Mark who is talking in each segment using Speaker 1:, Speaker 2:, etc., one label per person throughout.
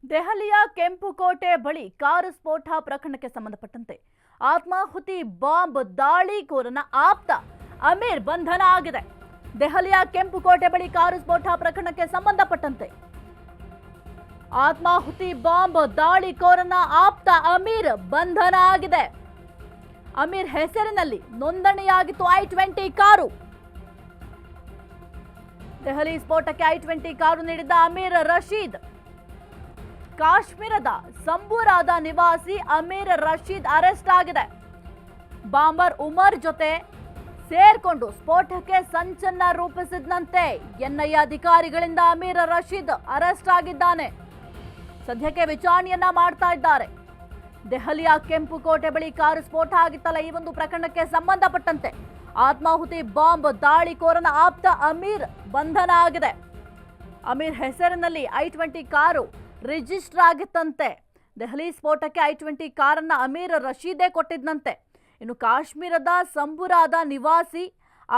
Speaker 1: ದೆಹಲಿಯ ಕೆಂಪುಕೋಟೆ ಬಳಿ ಕಾರು ಸ್ಫೋಟ ಪ್ರಕರಣಕ್ಕೆ ಸಂಬಂಧಪಟ್ಟಂತೆ ಆತ್ಮಾಹುತಿ ಬಾಂಬ್ ದಾಳಿಕೋರನ ಆಪ್ತ ಅಮೀರ್ ಬಂಧನ ಆಗಿದೆ. ದೆಹಲಿಯ ಕೆಂಪುಕೋಟೆ ಬಳಿ ಕಾರು ಸ್ಫೋಟ ಪ್ರಕರಣಕ್ಕೆ ಸಂಬಂಧಪಟ್ಟಂತೆ ಆತ್ಮಾಹುತಿ ಬಾಂಬ್ ದಾಳಿಕೋರನ ಆಪ್ತ ಅಮೀರ್ ಬಂಧನ ಆಗಿದೆ. ಅಮೀರ್ ಹೆಸರಿನಲ್ಲಿ ನೋಂದಣಿಯಾಗಿತ್ತು i20 ಕಾರು. ದೆಹಲಿ ಸ್ಫೋಟಕ್ಕೆ i20 ಕಾರು ನೀಡಿದ್ದ ಅಮೀರ್ ರಶೀದ್ ಕಾಶ್ಮೀರದ ಸಂಬೂರಾದ ನಿವಾಸಿ ಅಮೀರ್ ರಶೀದ್ ಅರೆಸ್ಟ್ ಆಗಿದೆ. ಬಾಂಬರ್ ಉಮರ್ ಜೊತೆ ಸೇರ್ಕೊಂಡು ಸ್ಫೋಟಕ್ಕೆ ಸಂಚನ್ನ ರೂಪಿಸಿದಂತೆ ಎನ್ಐಎ ಅಧಿಕಾರಿಗಳಿಂದ ಅಮೀರ್ ರಶೀದ್ ಅರೆಸ್ಟ್ ಆಗಿದ್ದಾನೆ. ಸದ್ಯಕ್ಕೆ ವಿಚಾರಣೆಯನ್ನ ಮಾಡ್ತಾ ಇದ್ದಾರೆ. ದೆಹಲಿಯ ಕೆಂಪುಕೋಟೆ ಬಳಿ ಕಾರು ಸ್ಫೋಟ ಆಗಿತ್ತಲ್ಲ, ಈ ಒಂದು ಪ್ರಕರಣಕ್ಕೆ ಸಂಬಂಧಪಟ್ಟಂತೆ ಆತ್ಮಾಹುತಿ ಬಾಂಬ್ ದಾಳಿಕೋರನ ಆಪ್ತ ಅಮೀರ್ ಬಂಧನ ಆಗಿದೆ. ಅಮೀರ್ ಹೆಸರಿನಲ್ಲಿ i20 ಕಾರು ರಿಜಿಸ್ಟರ್ ಆಗಿತ್ತಂತೆ. ದೆಹಲಿ ಸ್ಫೋಟಕ್ಕೆ i20 ಕಾರನ್ನ ಅಮೀರ್ ರಶೀದೇ ಕೊಟ್ಟಿದ್ದಂತೆ. ಇನ್ನು ಕಾಶ್ಮೀರದ ಸಂಬೂರಾದ ನಿವಾಸಿ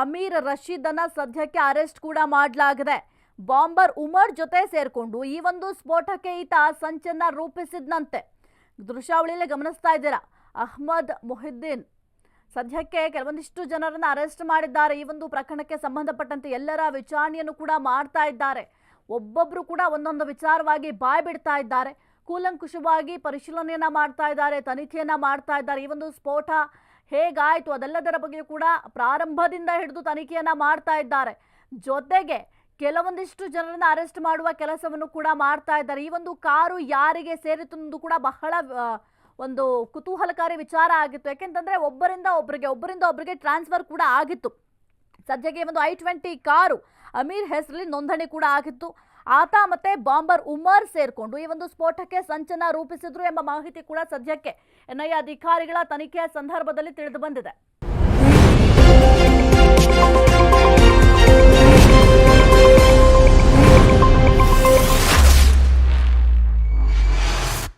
Speaker 1: ಅಮೀರ್ ರಶೀದನ್ನ ಸದ್ಯಕ್ಕೆ ಅರೆಸ್ಟ್ ಕೂಡ ಮಾಡಲಾಗಿದೆ. ಬಾಂಬರ್ ಉಮರ್ ಜೊತೆ ಸೇರ್ಕೊಂಡು ಈ ಒಂದು ಸ್ಫೋಟಕ್ಕೆ ಈತ ಸಂಚನ್ನ ರೂಪಿಸಿದ್ನಂತೆ. ದೃಶ್ಯಾವಳಿಯಲ್ಲಿ ಗಮನಿಸ್ತಾ ಇದ್ದೀರಾ, ಅಹ್ಮದ್ ಮೊಹಿದ್ದೀನ್ ಸದ್ಯಕ್ಕೆ ಕೆಲವೊಂದಿಷ್ಟು ಜನರನ್ನ ಅರೆಸ್ಟ್ ಮಾಡಿದ್ದಾರೆ. ಈ ಒಂದು ಪ್ರಕರಣಕ್ಕೆ ಸಂಬಂಧಪಟ್ಟಂತೆ ಎಲ್ಲರ ವಿಚಾರಣೆಯನ್ನು ಕೂಡ ಮಾಡ್ತಾ ಇದ್ದಾರೆ. ಒಬ್ಬೊಬ್ರು ಕೂಡ ಒಂದೊಂದು ವಿಚಾರವಾಗಿ ಬಾಯ್ ಬಿಡ್ತಾ ಇದ್ದಾರೆ. ಕೂಲಂಕುಷವಾಗಿ ಪರಿಶೀಲನೆಯನ್ನ ಮಾಡ್ತಾ ಇದ್ದಾರೆ, ತನಿಖೆಯನ್ನ ಮಾಡ್ತಾ ಇದ್ದಾರೆ. ಈ ಒಂದು ಸ್ಫೋಟ ಹೇಗಾಯ್ತು ಅದೆಲ್ಲದರ ಬಗ್ಗೆ ಕೂಡ ಪ್ರಾರಂಭದಿಂದ ಹಿಡಿದು ತನಿಖೆಯನ್ನ ಮಾಡ್ತಾ ಇದ್ದಾರೆ. ಜೊತೆಗೆ ಕೆಲವೊಂದಿಷ್ಟು ಜನರನ್ನ ಅರೆಸ್ಟ್ ಮಾಡುವ ಕೆಲಸವನ್ನು ಕೂಡ ಮಾಡ್ತಾ ಇದ್ದಾರೆ. ಈ ಒಂದು ಕಾರು ಯಾರಿಗೆ ಸೇರಿತು ಅನ್ನೋದು ಕೂಡ ಬಹಳ ಒಂದು ಕುತೂಹಲಕಾರಿ ವಿಚಾರ ಆಗಿತ್ತು. ಯಾಕೆಂತಂದ್ರೆ ಒಬ್ಬರಿಂದ ಒಬ್ಬರಿಗೆ ಟ್ರಾನ್ಸ್ಫರ್ ಕೂಡ ಆಗಿತ್ತು. ಸದ್ಯಕ್ಕೆ ಒಂದು i20 ಕಾರು ಅಮೀರ್ ಹೆಸರಲ್ಲಿ ನೋಂದಣಿ ಕೂಡ ಆಗಿತ್ತು. ಆತ ಮತ್ತೆ ಬಾಂಬರ್ ಉಮರ್ ಸೇರ್ಕೊಂಡು ಈ ಒಂದು ಸ್ಫೋಟಕ್ಕೆ ಸಂಚನ ರೂಪಿಸಿದ್ರು ಎಂಬ ಮಾಹಿತಿ ಕೂಡ ಸದ್ಯಕ್ಕೆ ಎನ್ಐಎ ಅಧಿಕಾರಿಗಳ ತನಿಖೆಯ ಸಂದರ್ಭದಲ್ಲಿ ತಿಳಿದು ಬಂದಿದೆ.